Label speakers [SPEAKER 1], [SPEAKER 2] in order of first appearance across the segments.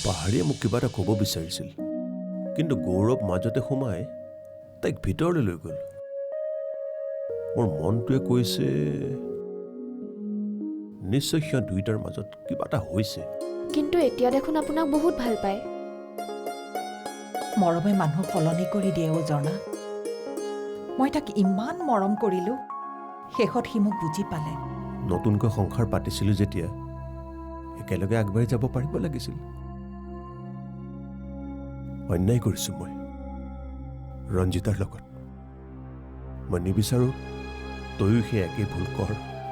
[SPEAKER 1] পাহাৰীয়ে মোক কিবা এটা ক'ব বিচাৰিছিল, কিন্তু গৌৰৱ মাজতে সোমাই তাইক ভিতৰলৈ লৈ গ'ল। মোৰ মনটোৱে কৈছে নিশ্চয় সিহঁত দুইটাৰ মাজত কিবা এটা হৈছে।
[SPEAKER 2] কিন্তু এতিয়া দেখোন আপোনাক বহুত ভাল পায়।
[SPEAKER 3] মৰমে মানুহ সলনি কৰি দিয়ে অ' জৰ্ণা। মই তাক ইমান মৰম কৰিলোঁ, শেষত সি মোক বুজি পালে।
[SPEAKER 1] নতুনকৈ সংসাৰ পাতিছিলোঁ যেতিয়া একেলগে আগবাঢ়ি যাব পাৰিব লাগিছিল। অন্যায় কৰিছোঁ মই ৰঞ্জিতাৰ লগত। মই নিবিচাৰোঁ তয়ো সেই একেই ভুল কৰ।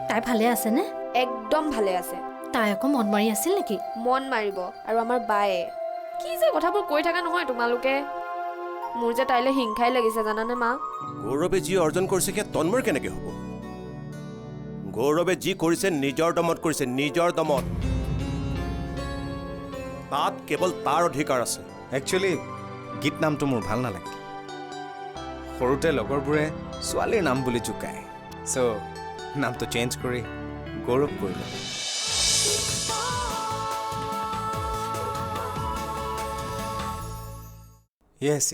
[SPEAKER 4] তাই ভালে আছেনে?
[SPEAKER 2] একদম ভালে আছে।
[SPEAKER 4] তাই আকৌ মন মাৰি আছিল নেকি?
[SPEAKER 2] মন মাৰিব। আৰু আমাৰ বায়ে কি যে কথাবোৰ কৈ থকা নহয় তোমালোকে। মোৰ যে তাইলৈ হিংসাই লাগিছে জানানে মা।
[SPEAKER 1] গৌৰৱে যি অৰ্জন কৰিছে সেয়া তন্ময়ৰ কেনেকৈ হ'ব? গৌৰৱে যি কৰিছে নিজৰ দমত কৰিছে, নিজৰ দমত। তাত কেৱল তাৰ অধিকাৰ আছে।
[SPEAKER 5] একচুৱেলি গীত নামটো মোৰ ভাল নালাগে। সৰুতে লগৰবোৰে ছোৱালীৰ নাম বুলি জোকায়, চ' নামটো চেঞ্জ কৰি গৌৰৱ কৰিলোঁ। য়েছ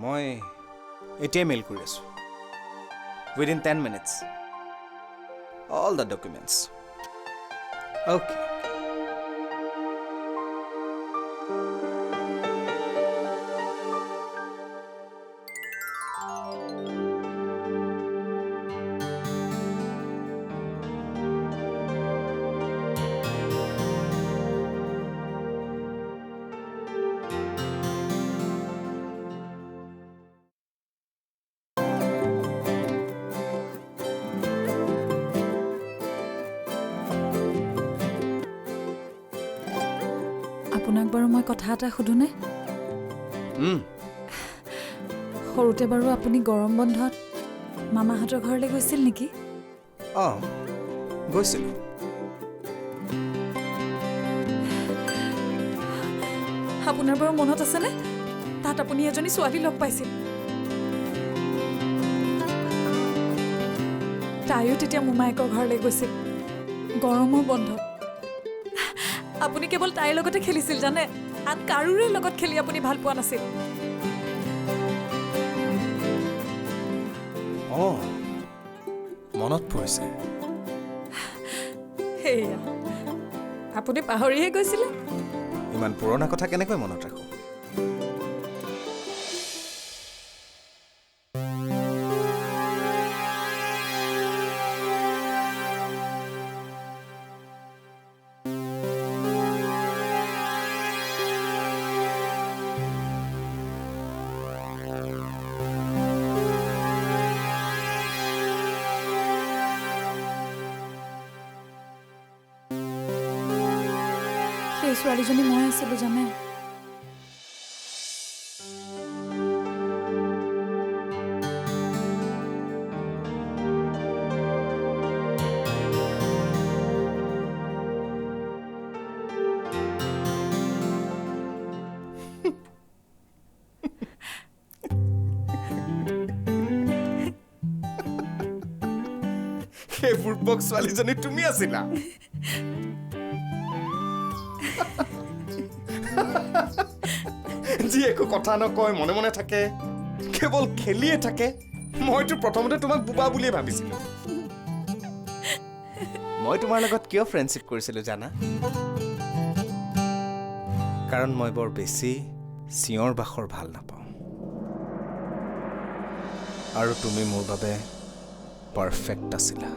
[SPEAKER 5] মই এতিয়াই মেইল কৰি আছোঁ। Within 10 minutes all the documents. Okay.
[SPEAKER 6] আপোনাক বাৰু মই কথা এটা সোধোনে? সৰুতে বাৰু আপুনি গৰম বন্ধত মামাহঁতৰ ঘৰলৈ গৈছিল নেকি?
[SPEAKER 5] গৈছিলোঁ।
[SPEAKER 6] আপোনাৰ বাৰু মনত আছেনে তাত আপুনি এজনী ছোৱালী লগ পাইছিল? তাইও তেতিয়া মোমায়েকৰ ঘৰলৈ গৈছিল গৰমৰ বন্ধত। আপুনি কেৱল তাইৰ লগতে খেলিছিল জানে, আন কাৰোৰে লগত খেলি আপুনি ভাল পোৱা নাছিল।
[SPEAKER 5] মনত পৰিছে।
[SPEAKER 6] সেয়া আপুনি পাহৰিয়ে গৈছিলে।
[SPEAKER 5] ইমান পুৰণা কথা কেনেকৈ মনত ৰাখোঁ?
[SPEAKER 6] সেই ছোৱালীজনী মই আছিলোঁ জানে।
[SPEAKER 5] সেই বুৰ্বক ছোৱালীজনী তুমি আছিলা? যি একো কথা নকয়, মনে মনে থাকে, কেৱল খেলিয়ে থাকে। মইতো প্ৰথমতে তোমাক বোবা বুলিয়ে ভাবিছিলোঁ। মই তোমাৰ লগত কিয় ফ্ৰেণ্ডশ্বিপ কৰিছিলোঁ জানা? কাৰণ মই বৰ বেছি চিঞৰ বাখৰ ভাল নাপাওঁ, আৰু তুমি মোৰ বাবে পাৰফেক্ট আছিলা।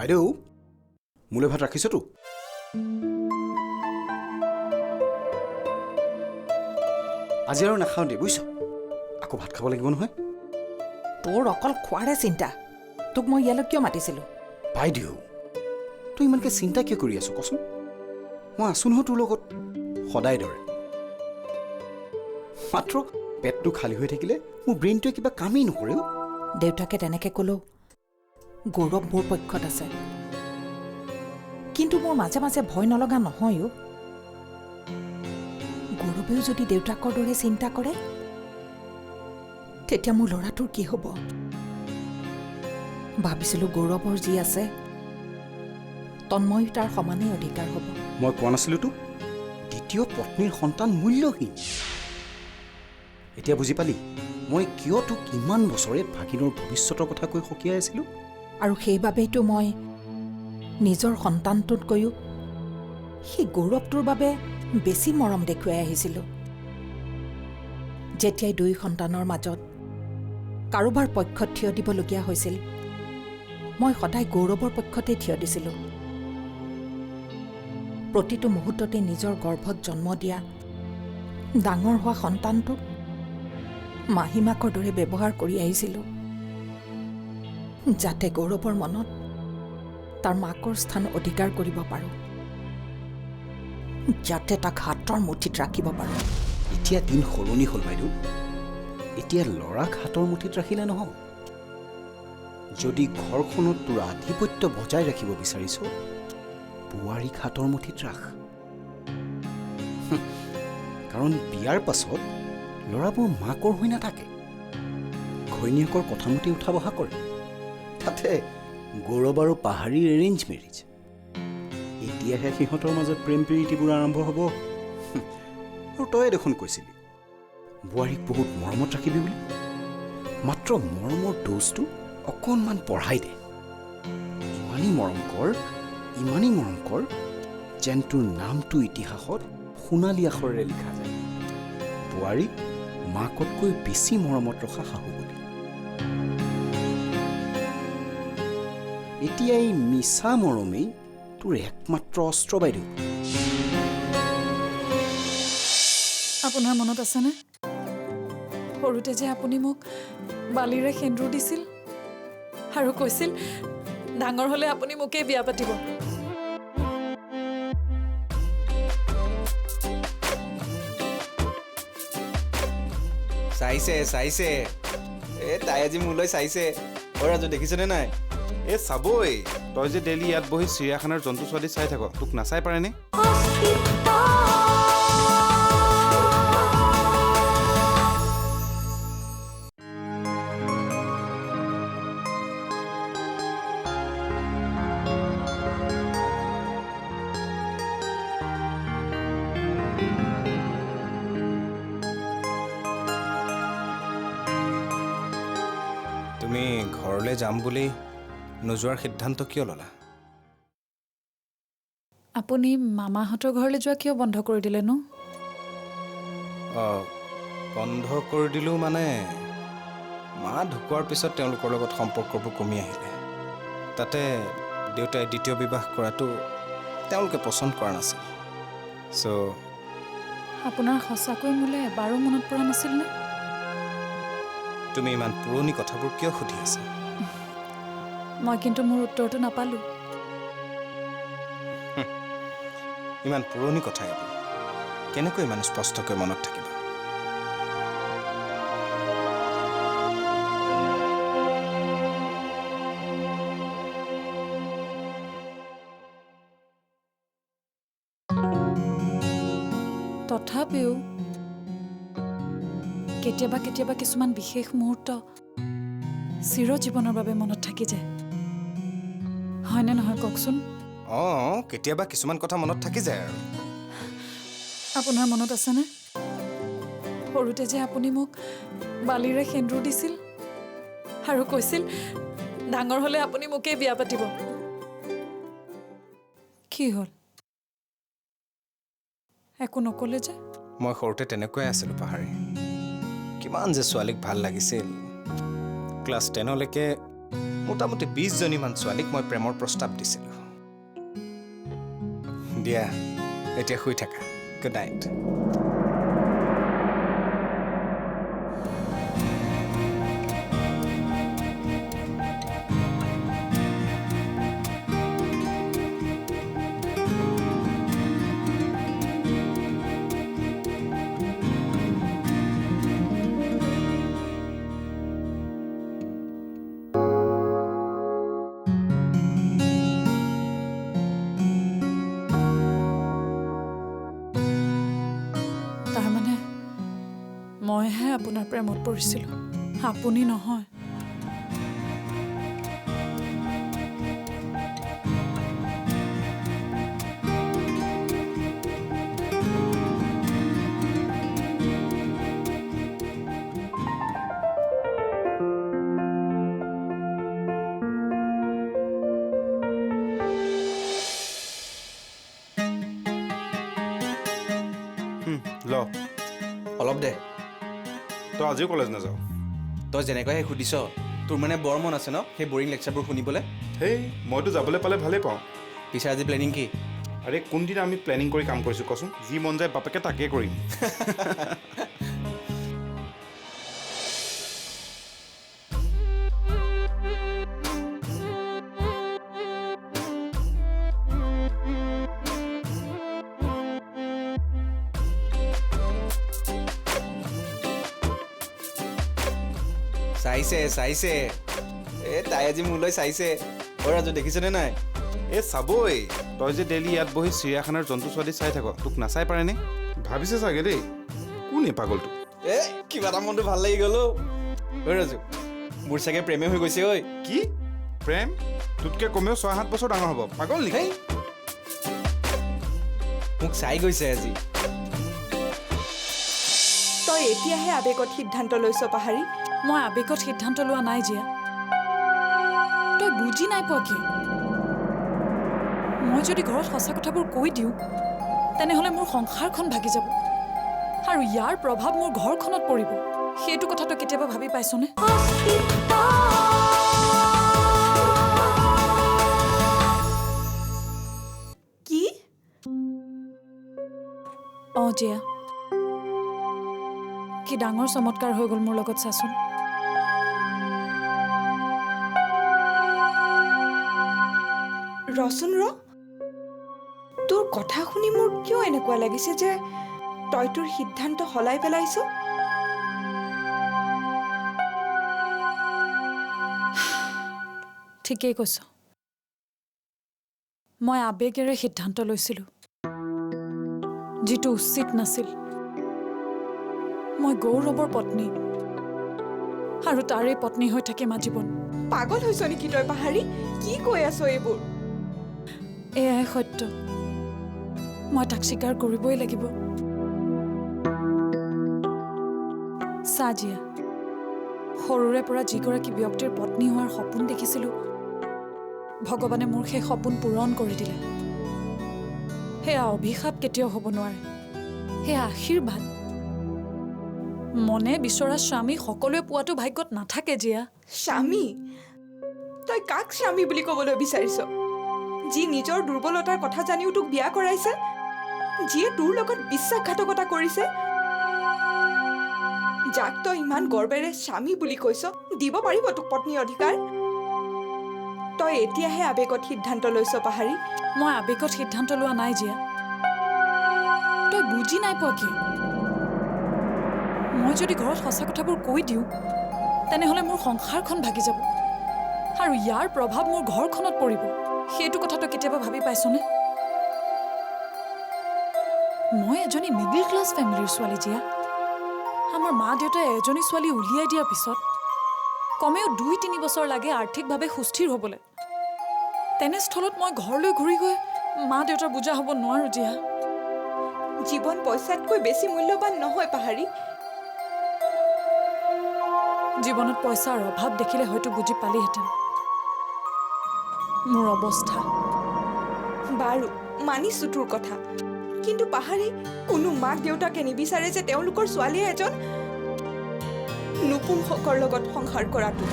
[SPEAKER 7] বাইদেউ মোলৈ ভাত ৰাখিছতো? আজি আৰু নাখাওঁ দেই বুজিছ, আকৌ ভাত খাব লাগিব নহয়।
[SPEAKER 3] তোৰ অকল খোৱাৰে চিন্তা। তোক মই ইয়ালৈ কিয় মাতিছিলোঁ?
[SPEAKER 7] বাইদেউ তই ইমানকৈ চিন্তা কিয় কৰি আছ কচোন? মই আছোঁ নহয় তোৰ লগত সদায় দৰে। মাত্ৰ পেটটো খালী হৈ থাকিলে মোৰ ব্ৰেইনটোৱে কিবা কামেই নকৰে।
[SPEAKER 3] দেউতাকে তেনেকৈ ক'লেও গৌৰৱ মোৰ পক্ষত আছে, কিন্তু মোৰ মাজে মাজে ভয় নলগা নহয়ো। গৌৰৱেও যদি দেউতাকৰ দৰে চিন্তা কৰে তেতিয়া মোৰ ল'ৰাটোৰ কি হ'ব? ভাবিছিলোঁ গৌৰৱৰ যি আছে তন্ময়ো তাৰ সমানেই অধিকাৰ হ'ব।
[SPEAKER 7] মই কোৱা নাছিলোঁতো দ্বিতীয় পত্নীৰ সন্তান মূল্যহীন। এতিয়া বুজি পালি মই কিয় তোক ইমান বছৰে ভাগিনৰ ভৱিষ্যতৰ কথা কৈ সকীয়াই আছিলোঁ?
[SPEAKER 3] আৰু সেইবাবেইতো মই নিজৰ সন্তানটোতকৈও সেই গৌৰৱটোৰ বাবে বেছি মৰম দেখুৱাই আহিছিলোঁ। যেতিয়াই দুই সন্তানৰ মাজত কাৰোবাৰ পক্ষত থিয় দিবলগীয়া হৈছিল মই সদায় গৌৰৱৰ পক্ষতে থিয় দিছিলোঁ। প্ৰতিটো মুহূৰ্ততে নিজৰ গৰ্ভত জন্ম দিয়া ডাঙৰ হোৱা সন্তানটোক মাহীমাকৰ দৰে ব্যৱহাৰ কৰি আহিছিলোঁ, যাতে গৌৰৱৰ মনত তাৰ মাকৰ স্থান অধিকাৰ কৰিব পাৰোঁ, যাতে তাক হাতৰ মুঠিত ৰাখিব পাৰোঁ।
[SPEAKER 7] এতিয়া দিন সলনি হ'ল বাইদেউ। এতিয়া ল'ৰাক হাতৰ মুঠিত ৰাখিলে নহ'ব। যদি ঘৰখনত তোৰ আধিপত্য বজাই ৰাখিব বিচাৰিছ বোৱাৰীক হাতৰ মুঠিত ৰাখ। কাৰণ বিয়াৰ পাছত ল'ৰাবোৰ মাকৰ হৈ নাথাকে, ঘৈণীয়েকৰ কথামতে উঠা বহা কৰে। তাতে গৌৰৱ আৰু পাহাৰীৰ এৰেঞ্জ মেৰেজ। এতিয়াহে সিহঁতৰ মাজত প্ৰেম প্ৰীতিবোৰ আৰম্ভ হ'ব। আৰু তয়ে দেখোন কৈছিলি বোৱাৰীক বহুত মৰমত ৰাখিবি বুলি। মাত্ৰ মৰমৰ ড'জটো অকণমান বঢ়াই দে। ইমানেই মৰম কৰ যেন তোৰ নামটো ইতিহাসত সোণালী আখৰেৰে লিখা যায়, বোৱাৰীক মাকতকৈ বেছি মৰমত ৰখা শাহু বুলি। এতিয়া এই মিছা মৰমেই তোৰ একমাত্ৰ অস্ত্ৰ বাইদেউ।
[SPEAKER 6] আপোনাৰ মনত আছেনে সৰুতে যে আপুনি মোক বালিৰে সেন্দুৰ দিছিল আৰু কৈছিল ডাঙৰ হ'লে আপুনি মোকেই বিয়া পাতিব?
[SPEAKER 5] চাইছে তাই আজি মোলৈ চাইছে। ৰাজু দেখিছেনে নাই?
[SPEAKER 8] চাবই, তই যে ডেইলি ইয়াত বহি চিৰিয়াখানাৰ জন্তু ছোৱালী চাই থাক, তোক নাচাই পাৰেনে?
[SPEAKER 5] তুমি ঘৰলৈ যাম বুলি নোযোৱাৰ সিদ্ধান্ত কিয় ল'লা?
[SPEAKER 6] আপুনি মামাহঁতৰ ঘৰলৈ যোৱা কিয় বন্ধ কৰি দিলেনো?
[SPEAKER 5] বন্ধ কৰি দিলোঁ মানে মা ঢুকোৱাৰ পিছত তেওঁলোকৰ লগত সম্পৰ্কবোৰ কমি আহিলে। তাতে দেউতাই দ্বিতীয় বিবাহ কৰাটো তেওঁলোকে পচন্দ কৰা নাছিল।
[SPEAKER 6] আপোনাৰ সঁচাকৈ মোলৈ এবাৰো মনত পৰা নাছিলনে?
[SPEAKER 5] তুমি ইমান পুৰণি কথাবোৰ কিয় সুধি আছা?
[SPEAKER 6] মই কিন্তু মোৰ উত্তৰটো নাপালোঁ।
[SPEAKER 5] ইমান পুৰণি কথা এইবোৰ কেনেকৈ ইমান স্পষ্টকৈ মনত থাকিব?
[SPEAKER 6] তথাপিও কেতিয়াবা কিছুমান বিশেষ মুহূৰ্ত চিৰজীৱনৰ বাবে মনত থাকি যায়, হয়নে নহয় কওকচোন?
[SPEAKER 5] কেতিয়াবা কিছুমান কথা মনত থাকি যায় আৰু।
[SPEAKER 6] আপোনাৰ মনত আছেনে সৰুতে যে আপুনি মোক বালিৰে সেন্দুৰ দিছিল আৰু কৈছিল ডাঙৰ হ'লে আপুনি মোকেই বিয়া পাতিব? কি হ'ল? একো নক'লে যে?
[SPEAKER 5] মই সৰুতে তেনেকুৱাই আছিলোঁ পাহাৰী। কিমান যে ছোৱালীক ভাল লাগিছিল। ক্লাছ 10লৈকে মোটামুটি 20জনীমান ছোৱালীক মই প্ৰেমৰ প্ৰস্তাৱ দিছিলোঁ। দিয়া এতিয়া শুই থাকা। Good night.
[SPEAKER 6] তাৰমানে মইহে আপোনাৰ প্ৰেমত পৰিছিলোঁ, আপুনি নহয়।
[SPEAKER 8] ল
[SPEAKER 9] অলপ দে।
[SPEAKER 8] তই আজিও কলেজ নাযাওঁ?
[SPEAKER 9] তই যেনেকৈ সুধিছ তোৰ মানে বৰ মন আছে ন সেই বৰিং লেকচাৰবোৰ শুনিবলৈ?
[SPEAKER 8] হেই মইতো যাবলৈ পালে ভালেই পাওঁ।
[SPEAKER 9] পিছে আজি প্লেনিং কি?
[SPEAKER 8] আৰে কোনদিনা আমি প্লেনিং কৰি কাম কৰিছোঁ কচোন? যি মন যায় বাপেকে তাকেই কৰিম।
[SPEAKER 9] চাইছে চাইছে তাই আজি মোলৈ চাইছে। অ ৰাজু দেখিছেনে নাই?
[SPEAKER 8] এই চাবই, তই যে ডেইলি ইয়াত বহি চিৰিয়াখানাৰ জন্তু ছোৱালী চাই থাক, তোক নাচাই পাৰেনে? ভাবিছে চাগে দেই কোন এই পাগলটো।
[SPEAKER 9] কিবা এটা মনটো ভাল লাগি গ'ল। ঐ ৰাজু মোৰ চাগে প্ৰেমে হৈ গৈছে। ঐ
[SPEAKER 8] কি প্ৰেম? তোতকৈ কমেও 6-7 বছৰ ডাঙৰ হ'ব। পাগল নেকি?
[SPEAKER 9] মোক চাই গৈছে আজি।
[SPEAKER 6] তই এতিয়াহে আৱেগত সিদ্ধান্ত লৈছ পাহাৰী। মই আৱেগত সিদ্ধান্ত লোৱা নাই জিয়া। তই বুজি নাই পোৱা কিয়? মই যদি ঘৰত সঁচা কথাবোৰ কৈ দিওঁ তেনেহ'লে মোৰ সংসাৰখন ভাগি যাব আৰু ইয়াৰ প্ৰভাৱ মোৰ ঘৰখনত পৰিব। সেইটো কথাটো কেতিয়াবা ভাবি পাইছনে? কি? অঁ জিয়া, কি ডাঙৰ চমৎকাৰ হৈ গ'ল মোৰ লগত চাচোন।
[SPEAKER 10] ৰচোন তোৰ কথা শুনি মোৰ কিয় এনেকুৱা লাগিছে যে তই তোৰ সিদ্ধান্ত সলাই পেলাইছ?
[SPEAKER 6] ঠিকেই কৈছ। মই আৱেগেৰে সিদ্ধান্ত লৈছিলোঁ, যিটো উচিত নাছিল। মই গৌৰৱৰ পত্নী আৰু তাৰে পত্নী হৈ থাকিম আজীৱন।
[SPEAKER 10] পাগল হৈছ নেকি তই পাহাৰী? কি কৈ আছ এইবোৰ?
[SPEAKER 6] এয়াই সত্য, মই তাক স্বীকাৰ কৰিবই লাগিব। চাজিয়া, সৰুৰে পৰা যিগৰাকী ব্যক্তিৰ পত্নী হোৱাৰ সপোন দেখিছিলোঁ, ভগৱানে মোৰ সেই সপোন পূৰণ কৰি দিলে। সেয়া অভিশাপ কেতিয়াও হ'ব নোৱাৰে, সেয়া আশীৰ্বাদ। মনে বিচৰা স্বামী সকলোৱে পোৱাটো ভাগ্যত নাথাকে জিয়া।
[SPEAKER 10] স্বামী? তই কাক স্বামী বুলি ক'বলৈ বিচাৰিছ? যি নিজৰ দুৰ্বলতাৰ কথা জানিও তোক বিয়া কৰাইছে, যিয়ে তোৰ লগত বিশ্বাসঘাতকতা কৰিছে, যাক তই ইমান গৰ্বেৰে স্বামী বুলি কৈছ, দিব পাৰিব তোক পত্নীৰ অধিকাৰ? তই এতিয়াহে আৱেগত সিদ্ধান্ত লৈছ পাহাৰী।
[SPEAKER 6] মই আৱেগত সিদ্ধান্ত লোৱা নাই জিয়া। তই বুজি নাই পোৱা কিয়? মই যদি ঘৰত সঁচা কথাবোৰ কৈ দিওঁ তেনেহ'লে মোৰ সংসাৰখন ভাগি যাব আৰু ইয়াৰ প্ৰভাৱ মোৰ ঘৰখনত পৰিব। সেইটো কথাটো কেতিয়াবা ভাবি পাইছনে? মই এজনী মিডল ক্লাছ ফেমিলিৰ ছোৱালী জিয়া। আমাৰ মা দেউতাই এজনী ছোৱালী উলিয়াই দিয়াৰ পিছত কমেও 2-3 বছৰ লাগে আৰ্থিকভাৱে সুস্থিৰ হ'বলৈ। তেনেস্থলত মই ঘৰলৈ ঘূৰি গৈ মা দেউতাৰ বুজা হ'ব নোৱাৰোঁ জিয়া।
[SPEAKER 10] জীৱন পইচাতকৈ বেছি মূল্যৱান নহয় পাহাৰী।
[SPEAKER 6] জীৱনত পইচাৰ অভাৱ দেখিলে হয়তো বুজি পালিহেঁতেন মোৰ অৱস্থা।
[SPEAKER 10] বাৰু মানিছোঁ তোৰ কথা, কিন্তু পাহাৰী, কোনো মাক দেউতাকে নিবিচাৰে যে তেওঁলোকৰ ছোৱালীয়ে এজন নপুংসকৰ লগত সংসাৰ কৰাটো।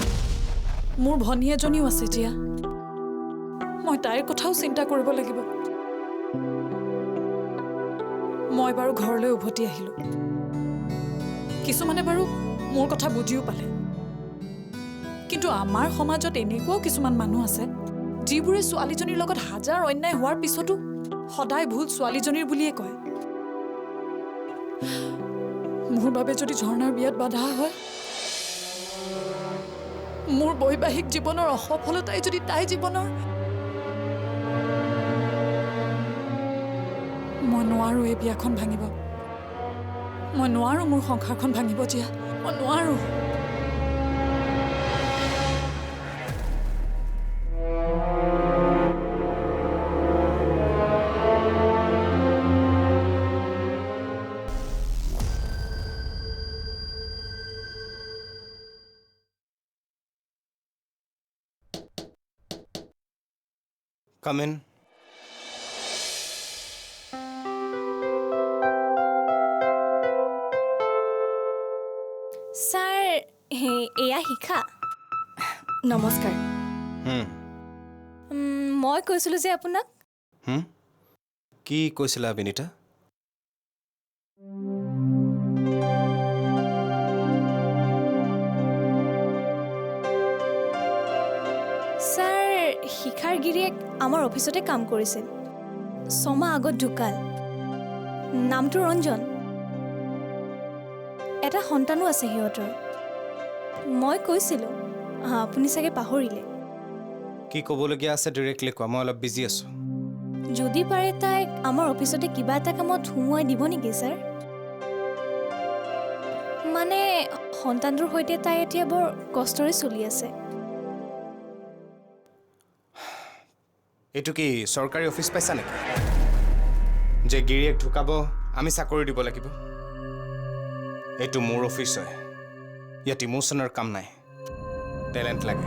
[SPEAKER 6] মোৰ ভনী এজনীও আছে জিয়া। মই তাইৰ কথাও চিন্তা কৰিব লাগিব। মই বাৰু ঘৰলৈ উভতি আহিলোঁ। কিছুমানে বাৰু মোৰ কথা বুজিও পালে, কিন্তু আমাৰ সমাজত এনেকুৱাও কিছুমান মানুহ আছে যিবোৰে ছোৱালীজনীৰ লগত হাজাৰ অন্যায় হোৱাৰ পিছতো সদায় ভুল ছোৱালীজনীৰ বুলিয়ে কয়। মোৰ বাবে যদি ঝৰ্ণাৰ বিয়াত বাধা হয়, মোৰ বৈবাহিক জীৱনৰ অসফলতাই যদি তাই জীৱনৰ, মই নোৱাৰো এই বিয়াখন ভাঙিব। মই নোৱাৰো মোৰ সংসাৰখন ভাঙিব জিয়া, মই নোৱাৰো।
[SPEAKER 5] Come in.
[SPEAKER 11] ছাৰ এয়া শিখা। নমস্কাৰ। মই কৈছিলোঁ যে আপোনাক।
[SPEAKER 5] কি কৈছিলা বিনীতা?
[SPEAKER 11] ছাৰ শিখাৰ গিৰিয়েক আমাৰ অফিচতে কাম কৰিছিল। 6 মাহ আগত ঢুকাল। নামটো ৰঞ্জন। এটা সন্তানো আছে সিহঁতৰ। মই কৈছিলোঁ, আপুনি চাগে পাহৰিলে।
[SPEAKER 5] কি ক'বলগীয়া আছে ডিৰেক্টলি কোৱা, মই অলপ বিজি আছোঁ।
[SPEAKER 11] যদি পাৰে তাইক আমাৰ অফিচতে কিবা এটা কামত সোমোৱাই দিব নেকি ছাৰ? মানে সন্তানটোৰ সৈতে তাই এতিয়া বৰ কষ্টৰে চলি আছে।
[SPEAKER 5] এইটো কি চৰকাৰী অফিচ পাইছা নেকি যে গিৰিয়েক ঢুকাব আমি চাকৰি দিব লাগিব? এইটো মোৰ অফিচ হয়। ইয়াত ইমোশ্যনৰ কাম নাই, টেলেণ্ট লাগে।